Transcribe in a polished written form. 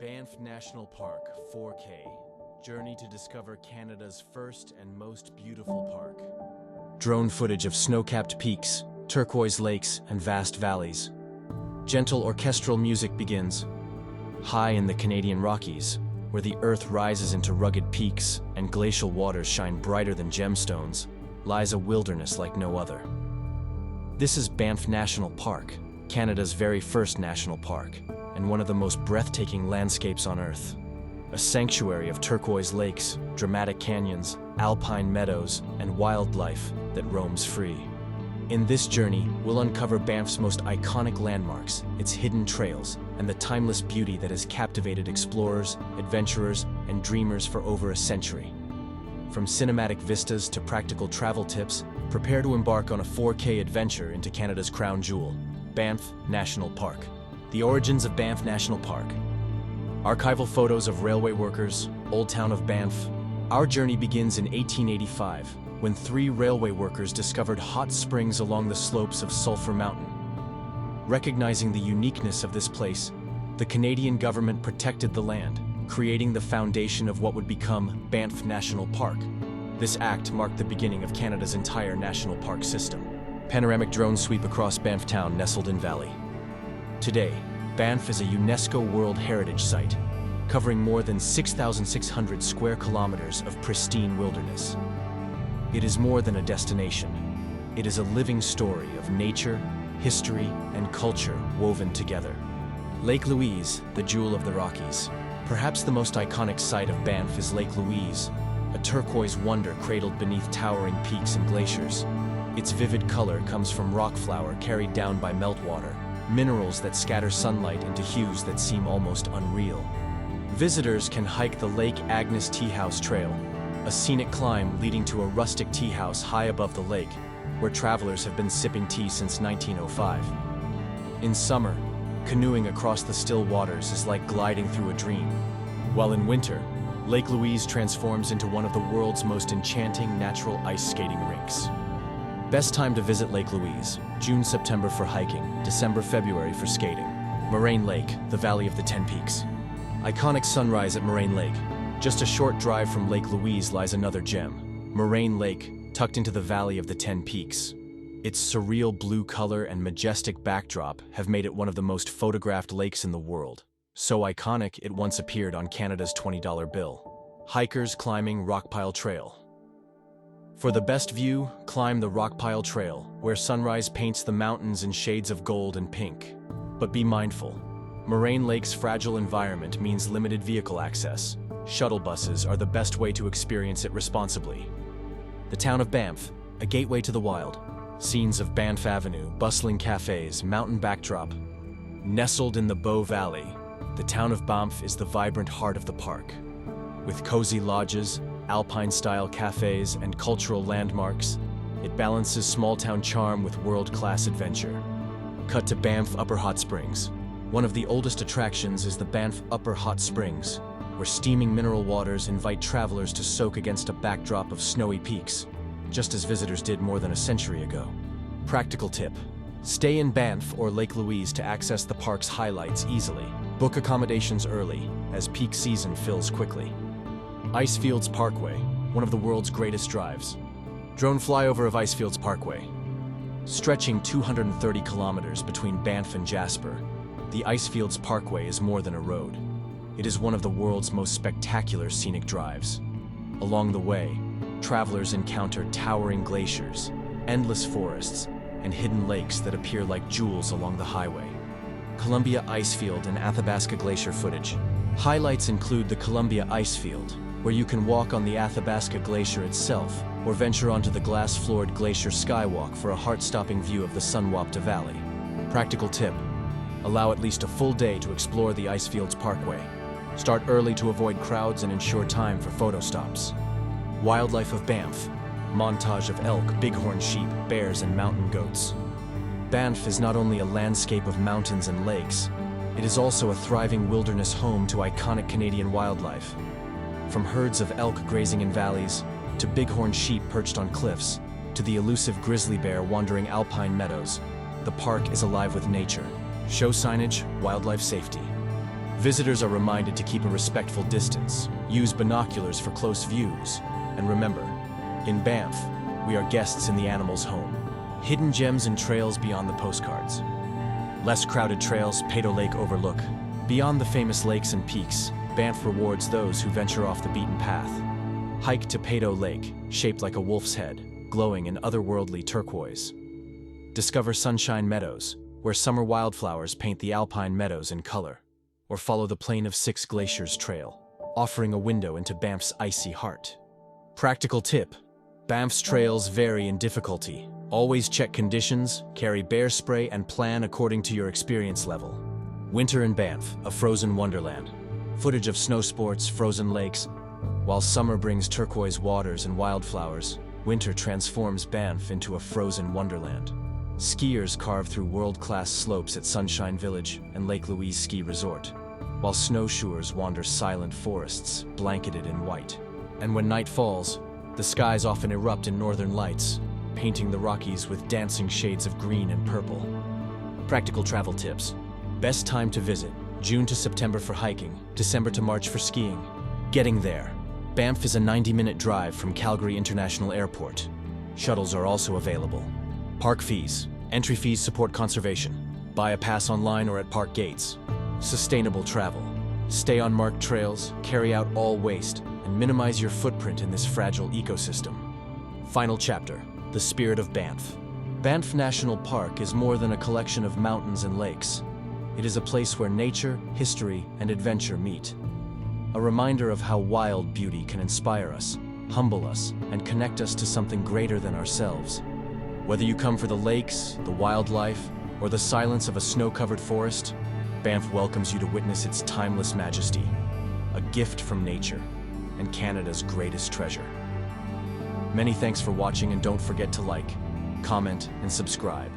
Banff National Park 4K. Journey to discover Canada's first and most beautiful park. Drone footage of snow-capped peaks, turquoise lakes, and vast valleys. Gentle orchestral music begins. High in the Canadian Rockies, where the earth rises into rugged peaks and glacial waters shine brighter than gemstones, lies a wilderness like no other. This is Banff National Park, Canada's very first national park, and one of the most breathtaking landscapes on Earth. A sanctuary of turquoise lakes, dramatic canyons, alpine meadows, and wildlife that roams free. In this journey, we'll uncover Banff's most iconic landmarks, its hidden trails, and the timeless beauty that has captivated explorers, adventurers, and dreamers for over a century. From cinematic vistas to practical travel tips, prepare to embark on a 4K adventure into Canada's crown jewel, Banff National Park. The origins of Banff National Park. Archival photos of railway workers, Old Town of Banff. Our journey begins in 1885, when 3 railway workers discovered hot springs along the slopes of Sulphur Mountain. Recognizing the uniqueness of this place, the Canadian government protected the land, creating the foundation of what would become Banff National Park. This act marked the beginning of Canada's entire national park system. Panoramic drones sweep across Banff town, nestled in valley. Today, Banff is a UNESCO World Heritage Site, covering more than 6,600 square kilometers of pristine wilderness. It is more than a destination. It is a living story of nature, history, and culture woven together. Lake Louise, the jewel of the Rockies. Perhaps the most iconic sight of Banff is Lake Louise, a turquoise wonder cradled beneath towering peaks and glaciers. Its vivid color comes from rock flour carried down by meltwater, minerals that scatter sunlight into hues that seem almost unreal. Visitors can hike the Lake Agnes Tea House Trail, a scenic climb leading to a rustic tea house high above the lake, where travelers have been sipping tea since 1905. In summer, canoeing across the still waters is like gliding through a dream, while in winter, Lake Louise transforms into one of the world's most enchanting natural ice skating rinks. Best time to visit Lake Louise: June-September for hiking, December-February for skating. Moraine Lake, the Valley of the 10 Peaks. Iconic sunrise at Moraine Lake. Just a short drive from Lake Louise lies another gem, Moraine Lake, tucked into the Valley of the 10 Peaks. Its surreal blue color and majestic backdrop have made it one of the most photographed lakes in the world. So iconic, it once appeared on Canada's $20 bill. Hikers climbing Rockpile Trail. For the best view, climb the Rockpile Trail, where sunrise paints the mountains in shades of gold and pink. But be mindful. Moraine Lake's fragile environment means limited vehicle access. Shuttle buses are the best way to experience it responsibly. The town of Banff, a gateway to the wild. Scenes of Banff Avenue, bustling cafes, mountain backdrop. Nestled in the Bow Valley, the town of Banff is the vibrant heart of the park. With cozy lodges, alpine-style cafes, and cultural landmarks, it balances small-town charm with world-class adventure. Cut to Banff Upper Hot Springs. One of the oldest attractions is the Banff Upper Hot Springs, where steaming mineral waters invite travelers to soak against a backdrop of snowy peaks, just as visitors did more than a century ago. Practical tip: stay in Banff or Lake Louise to access the park's highlights easily. Book accommodations early, as peak season fills quickly. Icefields Parkway, one of the world's greatest drives. Drone flyover of Icefields Parkway. Stretching 230 kilometers between Banff and Jasper, the Icefields Parkway is more than a road. It is one of the world's most spectacular scenic drives. Along the way, travelers encounter towering glaciers, endless forests, and hidden lakes that appear like jewels along the highway. Columbia Icefield and Athabasca Glacier footage. Highlights include the Columbia Icefield, where you can walk on the Athabasca Glacier itself, or venture onto the glass-floored glacier skywalk for a heart-stopping view of the Sunwapta Valley. Practical tip: allow at least a full day to explore the Icefields Parkway. Start early to avoid crowds and ensure time for photo stops. Wildlife of Banff. Montage of elk, bighorn sheep, bears, and mountain goats. Banff is not only a landscape of mountains and lakes, it is also a thriving wilderness home to iconic Canadian wildlife. From herds of elk grazing in valleys, to bighorn sheep perched on cliffs, to the elusive grizzly bear wandering alpine meadows, the park is alive with nature. Show signage, wildlife safety. Visitors are reminded to keep a respectful distance, use binoculars for close views, and remember, in Banff, we are guests in the animal's home. Hidden gems and trails beyond the postcards. Less crowded trails, Peyto Lake overlook. Beyond the famous lakes and peaks, Banff rewards those who venture off the beaten path. Hike to Peyto Lake, shaped like a wolf's head, glowing in otherworldly turquoise. Discover Sunshine Meadows, where summer wildflowers paint the alpine meadows in color. Or follow the Plain of Six Glaciers trail, offering a window into Banff's icy heart. Practical tip: Banff's trails vary in difficulty. Always check conditions, carry bear spray, and plan according to your experience level. Winter in Banff, a frozen wonderland. Footage of snow sports, frozen lakes. While summer brings turquoise waters and wildflowers, winter transforms Banff into a frozen wonderland. Skiers carve through world-class slopes at Sunshine Village and Lake Louise Ski Resort, while snowshoers wander silent forests, blanketed in white. And when night falls, the skies often erupt in northern lights, painting the Rockies with dancing shades of green and purple. Practical travel tips. Best time to visit: June to September for hiking, December to March for skiing. Getting there. Banff is a 90-minute drive from Calgary International Airport. Shuttles are also available. Park fees. Entry fees support conservation. Buy a pass online or at park gates. Sustainable travel. Stay on marked trails, carry out all waste, and minimize your footprint in this fragile ecosystem. Final chapter: the spirit of Banff. Banff National Park is more than a collection of mountains and lakes. It is a place where nature, history, and adventure meet. A reminder of how wild beauty can inspire us, humble us, and connect us to something greater than ourselves. Whether you come for the lakes, the wildlife, or the silence of a snow-covered forest, Banff welcomes you to witness its timeless majesty, a gift from nature, and Canada's greatest treasure. Many thanks for watching, and don't forget to like, comment, and subscribe.